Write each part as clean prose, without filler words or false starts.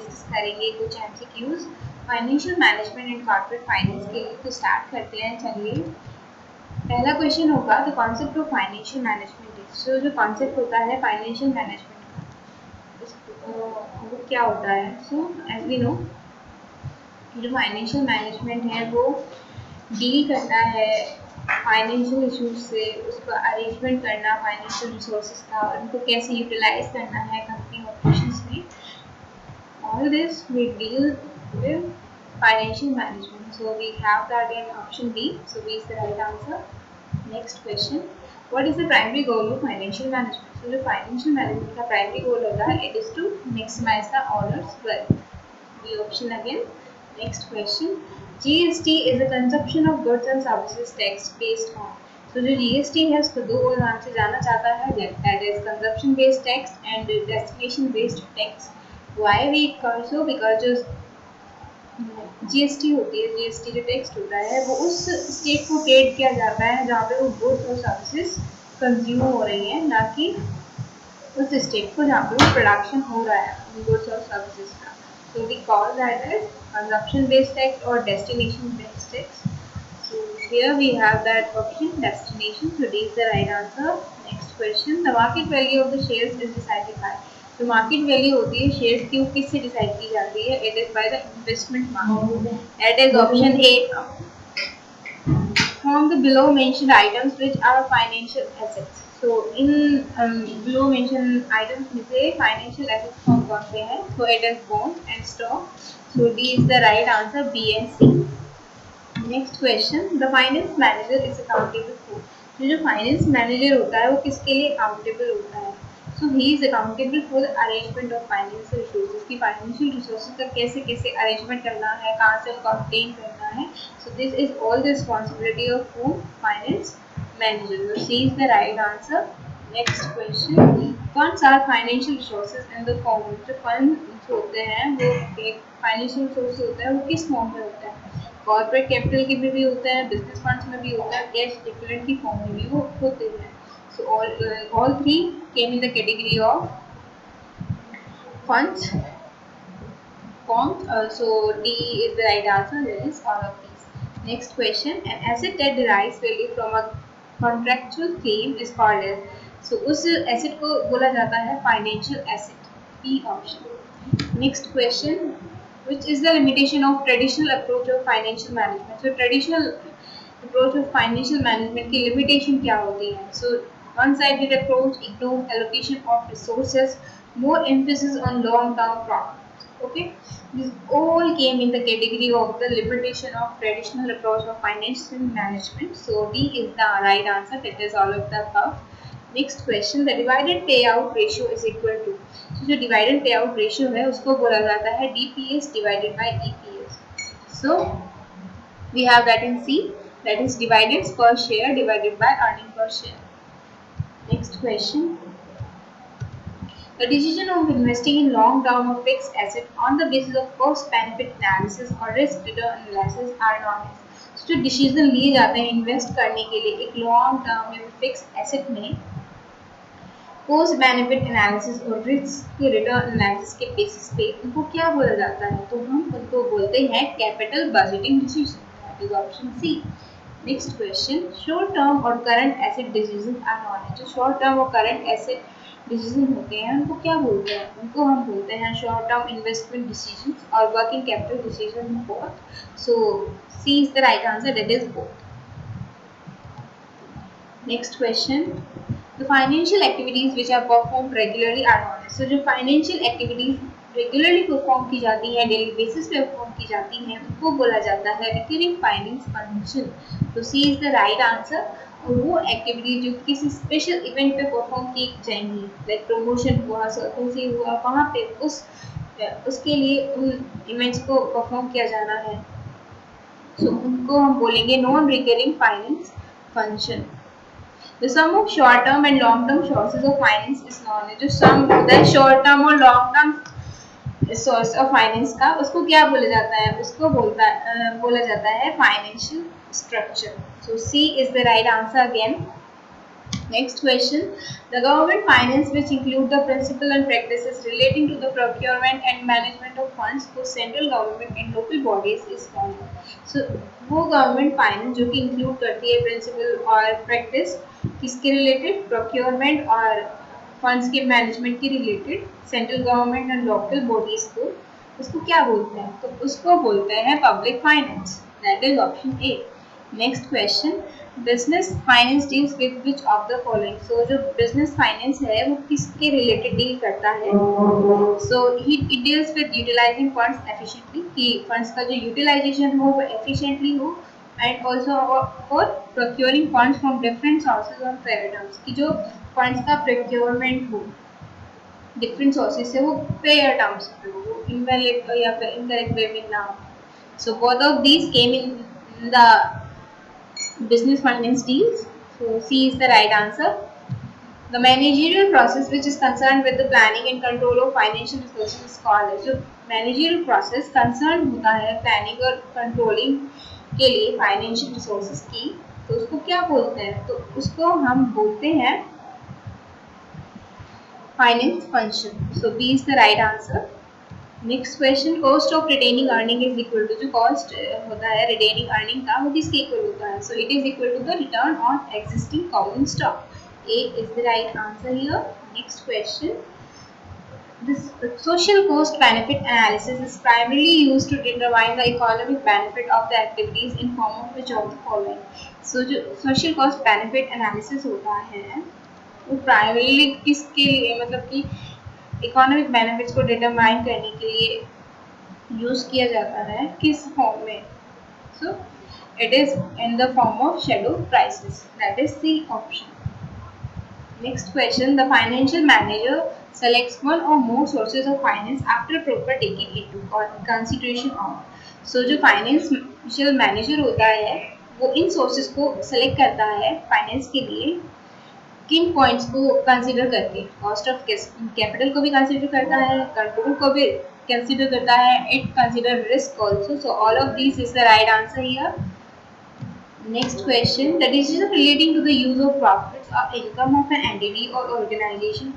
Discuss करेंगे कुछ MCQs financial management and corporate finance के लिए। तो स्टार्ट करते हैं। चलिए, पहला क्वेश्चन होगा the concept of financial management. So जो कॉन्सेप्ट होता है फाइनेंशियल मैनेजमेंट का, वो क्या होता है? सो एज वी नो, जो फाइनेंशियल मैनेजमेंट है वो डील करता है फाइनेंशियल इश्यूज से, उसका अरेंजमेंट करना फाइनेंशियल रिसोर्सेज का और उनको कैसे यूटिलाइज करना है कंपनी ऑपरेशंस में। All this we deal with financial management. So we have that in option B. So B is the right answer. Next question. What is the primary goal of financial management? So the financial management का primary goal होता है it is to maximize the owner's wealth. B option again. Next question. GST is a consumption of goods and services tax based on. So जो GST है उसको दो नाम से जाना जाता है, that is consumption based tax and destination based tax. Why we call so? Because जो जीएसटी होती है, जीएसटी जो टैक्स होता है वो उस स्टेट को पेड किया जाता है जहाँ पे वो गुड्स और सर्विसेज कंज्यूम हो रही हैं, ना कि उस स्टेट को जहाँ पे वो प्रोडक्शन हो रहा है उन गुड्स और सर्विसेज का। So we call that as consumption based tax or destination based tax. So here we have that option destination. So D is the right answer. Next question. The market value of the shares is decided by. तो market value होती है shares की, वो किससे decide की जाती है? It is by the investment market. That is option A. From the below mentioned items which are financial assets. So in below mentioned items में से financial assets कौन से हैं? So it is bonds and stock. So D is the right answer. B and C. Next question. The finance manager is accountable for. जो finance manager होता है वो किसके लिए अकाउंटेबल होता है? So he is accountable for the arrangement of financial resources की financial resources का कैसे कैसे अरेंजमेंट करना है, कहाँ से उनको ऑब्टेन करना है. So this is all the responsibility of finance manager. C is the right answer. Next question. Funds are financial resources in the form. जो फंड होते हैं वो एक फाइनेंशियल रिसोर्स होता है, वो किस फॉर्म में होता है? कॉर्पोरेट कैपिटल के में भी होता है, बिजनेस फंड्स में भी होता है, कैश इक्विवेलेंट की फॉर्म में भी वो होते हैं. So all three came in the category of funds forms. So D is the right answer. That is all of these. Next question. An asset that derives value from a contractual claim is called as. So उस asset को बोला जाता है financial asset. B option. Next question. Which is the limitation of traditional approach of financial management? So traditional approach of financial management की limitation क्या होती है? So one-sided approach ignores allocation of resources, more emphasis on long-term profits. Okay, these all came in the category of the limitation of traditional approach of financial management. So D is the right answer. That is all of the above. Next question. The डिवाइडेड payout ratio is equal to. जो डिवाइडेड payout ratio है उसको बोला जाता है DPS डिवाइडेड by EPS. So we have that in C. That is dividends per share divided by earning per share. Next question. The decision of investing in long-term or fixed asset on the basis of cost-benefit analysis or risk-return analysis are known as. जो decision लिए जाते हैं invest करने के लिए एक long term या fix asset में कोस्ट बेनिफिट एनालिसिस और रिस्क के रिटर्न एनालिसिस के बेसिस पे उनको क्या बोला जाता है? तो हम उनको बोलते हैं capital budgeting decision. That is option C. Next question. Short term और current asset decision are known. जो शॉर्ट टर्म और करंट एसेट डिसीजन होते हैं उनको क्या बोलते हैं? उनको हम बोलते हैं शॉर्ट टर्म इन्वेस्टमेंट डिसीजन और working capital decision both. So C is the right answer. That is both. Next question. The financial activities which are performed regularly are known as. So जो financial activities regularly perform की जाती हैं, daily basis पे perform की जाती हैं, उनको बोला जाता है recurring finance function. तो C is the right answer. और वो activity जो किसी special event पे perform की जाएंगी, like promotion हुआ, circumcision हुआ, वहाँ पे उसके लिए उन events को perform किया जाना है. So उनको हम बोलेंगे non recurring finance function. The sum of short term and long term sources of finance is known as. जो sum होता है short term और long term source of finance का, उसको क्या बोला जाता है? उसको बोला जाता है financial structure. So C is the right answer again. Next question. The government finance which include the principle and practices relating to the procurement and management of funds for central government and local bodies is called. So वो government finance जो कि include करती है principal और practice किसके related procurement और funds के management के related central government and local bodies को उसको क्या बोलते हैं तो उसको बोलते हैं public finance that is option A next question business finance deals with which of the following so जो बिजनेस फाइनेंस है वो किसके रिलेटेड डील करता है so it deals with utilising funds efficiently कि फंड्स का जो यूटिलाइजेशन हो वो एफिशिएंटली हो and also for procuring funds from different sources on fair terms कि जो फंड्स का प्रोक्योरमेंट हो डिफरेंट सोर्सेज से वो फेयर टर्म्स पे हो वो इनवैलिड या फिर इनकरेक्ट वे में ना हो so both of these came in the business finance deals. So C is the right answer. The managerial process which is concerned with the planning and control of financial resources is called as जो managerial process concerned होता है planning और controlling के लिए financial resources की तो उसको क्या बोलते हैं तो उसको हम बोलते हैं finance function. So B is the right answer. Next question cost of retaining earning is equal to जो कॉस्ट होता है रिटेनिंग अर्निंग का वो किसके इक्वल होता है so it is equal to the return on existing common stock A is the right answer here next question This social cost benefit analysis is primarily used to determine the economic benefit of the activities in form of which of the following. So जो social cost benefit analysis होता है वो primarily किसके लिए मतलब कि economic benefits को determine करने के लिए यूज किया जाता है किस फॉर्म में सो it is in the form of shadow prices that is the option next question the financial manager selects one or more sources of finance after proper taking into consideration of so जो financial manager होता है वो इन sources को select करता है finance के लिए किन पॉइंट्स को कंसीडर करके कॉस्ट ऑफ कैपिटल को भी कंसीडर करता है कंट्रोल को भी कंसीडर करता है it consider risk also so all of this is the right answer here next question the decision relating to the use of profits और इनकम ऑफ एन एंटिटी और ऑर्गेनाइजेशन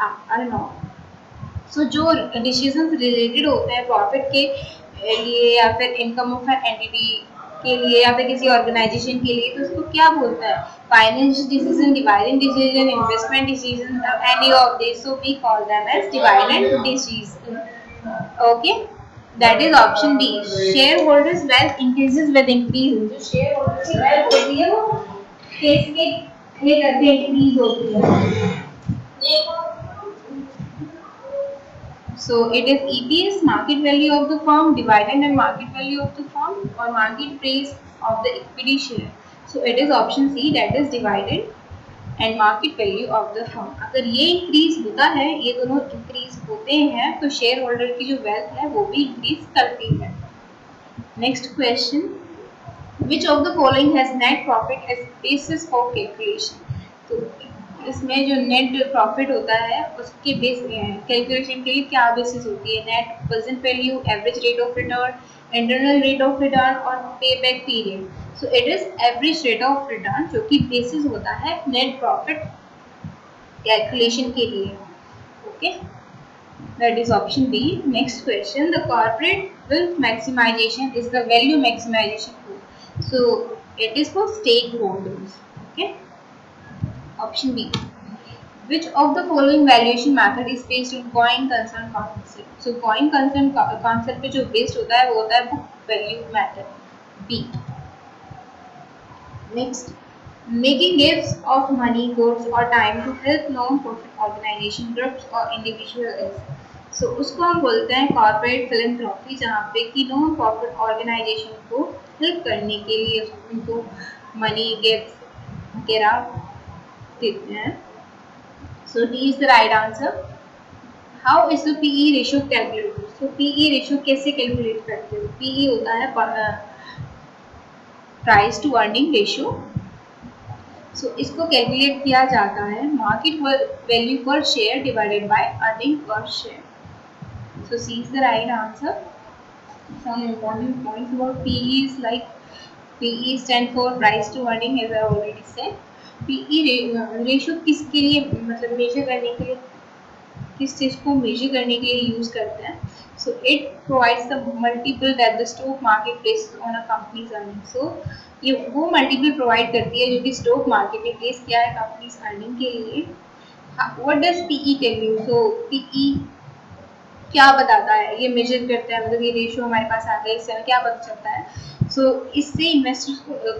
आर नॉट सो जो decision related होते हैं profit के लिए या फिर income of an entity के लिए या फिर किसी ऑर्गेनाइजेशन के लिए तो उसको क्या बोलता है financial decision dividend decision investment decision any of this so we call them as dividend decision okay that is option D share holders wealth increases with increase जो शेयर होल्डर्स की वेल्थ होती है वो केस के ये करके increase होती है So it is EPS market value of the firm divided and market value of the firm or market price of the equity share. So it is option C that is divided and market value of the firm. अगर ये increase होता है ये दोनों increase होते हैं तो share holder की जो wealth है वो भी increase करती है. Next question. Which of the following has net profit as basis for calculation? तो इसमें जो नेट प्रॉफिट होता है उसके बेस कैलकुलेशन के लिए क्या बेसिस होती है net present value average rate of return internal rate of return और पे back period so it is average rate of return जो कि बेसिस होता है नेट प्रॉफिट कैलकुलेशन के लिए okay that is option B next question the corporate wealth maximisation is the value maximisation tool so it is for stake holders okay Option B. Which of the following valuation method is based on going concern concept? So going concern concept पे जो based होता है वो होता है book value method. B. Next, making gifts of money, goods or time to help non-profit organization, groups or individuals. So उसको हम बोलते हैं corporate philanthropy जहाँ पे कि non-profit organization को help करने के लिए उनको money, gifts वगैरह देते हैं so D is the right answer how is the PE ratio calculated so PE ratio कैसे कैलकुलेट करते हो PE होता है price to earning ratio so इसको कैलकुलेट किया जाता है market value per share divided by earning per share so C is the right answer some important points about PE is like PE stand for price to earning as I already said PE ratio किसके लिए, मतलब major करने के लिए, किस चीज़ को major करने के लिए यूज करते हैं? So it provides the multiple that the stock market place on a company's earning. So ये वो मल्टीपल प्रोवाइड करती है जो कि स्टॉक मार्केट में प्लेस किया है कंपनीज अर्निंग के लिए। What does PE tell you? So PE क्या बताता है, ये मेजर करता है, मतलब ये रेशियो हमारे पास आ गया, इससे हमें क्या पता चलता है? सो इससे इन्वेस्टर्स को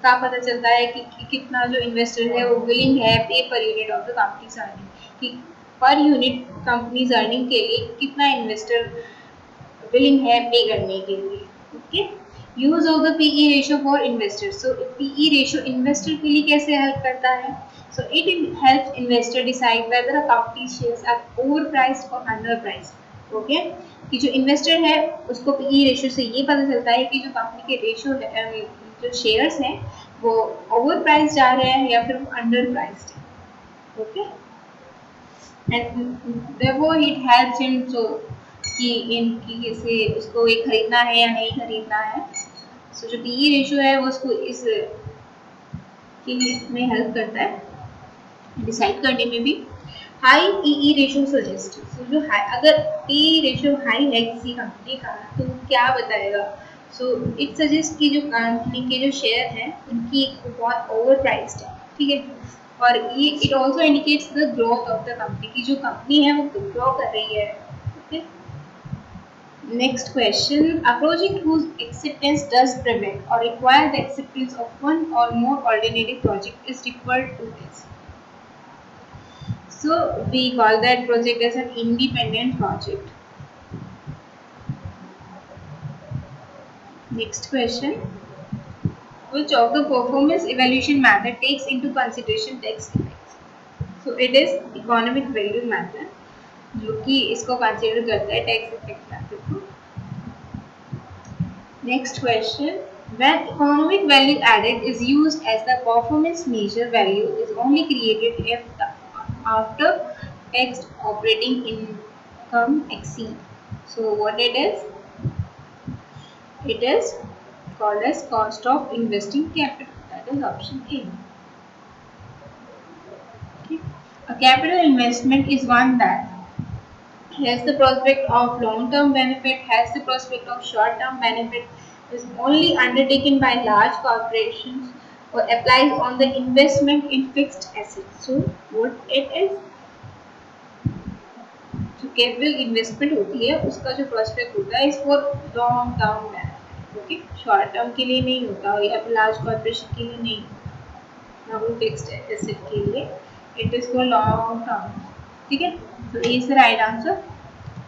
का पता चलता है कि कितना जो इन्वेस्टर है वो विलिंग है पे per unit of the companies earning, कि पर यूनिट कंपनीज अर्निंग के लिए कितना इन्वेस्टर विलिंग है पे करने के लिए। Okay, use of the PE ratio for investors. So PE ratio investor के लिए कैसे हेल्प करता है? So it helps investor decide whether a company shares are over priced और अंडर प्राइस्ड। ओके, कि जो इन्वेस्टर है उसको पीई रेशियो से ये पता चलता है कि जो कंपनी के रेशियो जो शेयर्स हैं वो ओवर प्राइस जा रहे हैं या फिर अंडर प्राइस्ड है। Okay, and therefore it helps him so कि इनकी कैसे उसको ये खरीदना है या नहीं खरीदना है। सो जो पीई रेशियो है वो उसको इस के लिए में हेल्प करता है डिसाइड करने में भी। हाई पीई रेशियो सजेस्ट, सो जो हाई, अगर पीई रेशियो हाई है किसी कंपनी का तो क्या बताएगा? सो इट सजेस्ट कि जो कंपनी के जो शेयर हैं उनकी बहुत ओवर प्राइस्ड है, ठीक है। और ये it also indicates the growth of the company, की जो कंपनी है वो ग्रो कर रही है। Okay, next question. A project whose acceptance does prevent or require the acceptance of one or more alternative project is referred to as. So we call that project as an independent project. Next question. Which of the performance evaluation method takes into consideration tax effects? So it is economic value method, जो कि इसको consider करता है tax effect method को। Next question. When economic value added is used as the performance measure, value is only created if the after tax operating income exceed. So what it is? It is called as cost of investing capital. That is option A. Okay. A capital investment is one that has the prospect of long-term benefit, has the prospect of short-term benefit, is only undertaken by large corporations or applies on the investment in fixed assets. So what it is? जो capital investment होती है उसका जो prospect होता है इस for long term benefit, okay, short term के लिए नहीं होता या फिर लार्ज कॉर्पोरेशन के लिए नहीं होता, ना वो फिक्स्ड एसेट के लिए, it is for long term. ठीक है, तो ये is the right answer.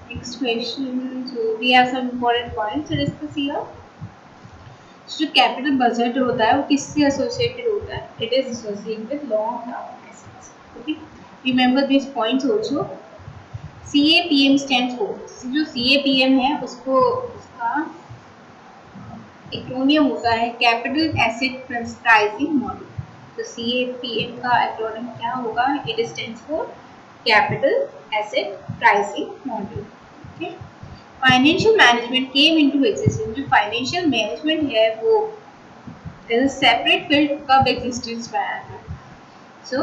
Next question. So we have some important points to discuss here. जो कैपिटल बजट होता है वो किससे एसोसिएटेड होता है? It is associated with long term assets. Okay, remember this points also. CAPM stands for, जो CAPM है उसको उसका एक्रोनियम होता है कैपिटल एसेट प्राइसिंग मॉडल। तो CAPM का एक्रोनियम क्या होगा? It stands for capital asset pricing model. Okay, financial management came into existence, जो फाइनेंशियल मैनेजमेंट है वो एज अ सेपरेट फील्ड कब एग्जिस्टेंस में आया था? सो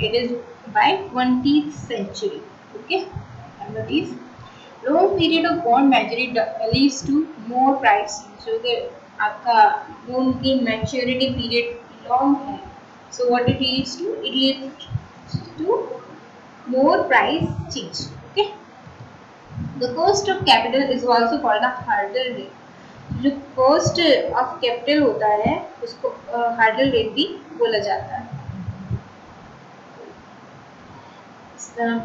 it is by 20th century। Okay, remember these. Long period of bond maturity leads to more pricing, so that आपका loan की maturity period long है, so what it leads to? It leads to more price change. Okay, the cost of capital is also called a hurdle rate. जो cost of capital होता है उसको hurdle rate भी बोला जाता है।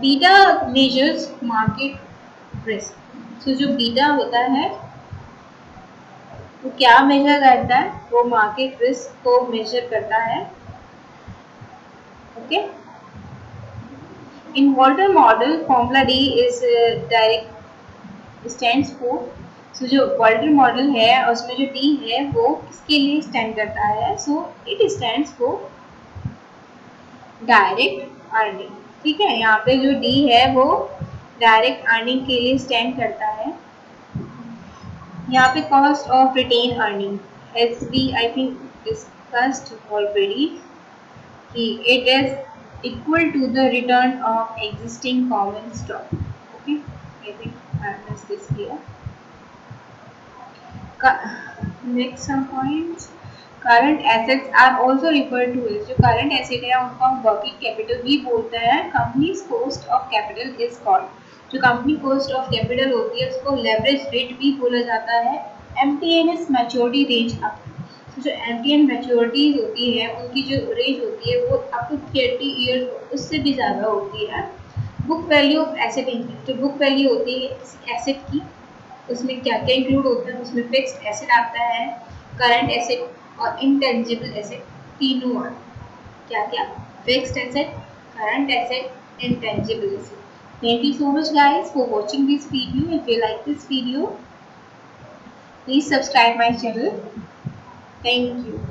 Beta measures market risk. So जो beta होता है वो क्या मेजर करता है? वो मार्केट रिस्क को मेजर करता है। Okay, in Walter model formula D is direct stands for, so जो वॉल्टर मॉडल है उसमें जो डी है वो किसके लिए स्टैंड करता है? So it stands for direct earning. ठीक है, यहाँ पे जो डी है वो डायरेक्ट अर्निंग के लिए स्टैंड करता है। यहाँ पे cost of retain earning, as we I think discussed already, It is equal to the return of existing common stock. Okay, I think I missed this here. Next some points. Current assets are also referred to as जो current asset है उनको हम working capital भी बोलते हैं. Company's cost of capital is called जो company cost of capital होती है उसको leverage rate भी बोला जाता है. MTN is maturity range up तो जो MTN मैच्योरिटीज होती है उनकी जो रेंज होती है वो अप टू 30 ईयर उससे भी ज़्यादा होती है. बुक वैल्यू ऑफ एसेट जो बुक वैल्यू होती है एसेट की उसमें क्या क्या इंक्लूड होता है उसमें फिक्स्ड एसेट आता है करंट एसेट और इंटेंजिबल एसेट तीनों आते क्या क्या fixed asset current asset intangible asset. Thank you so much guys for watching this video. If you like this video, please subscribe my channel. Thank you.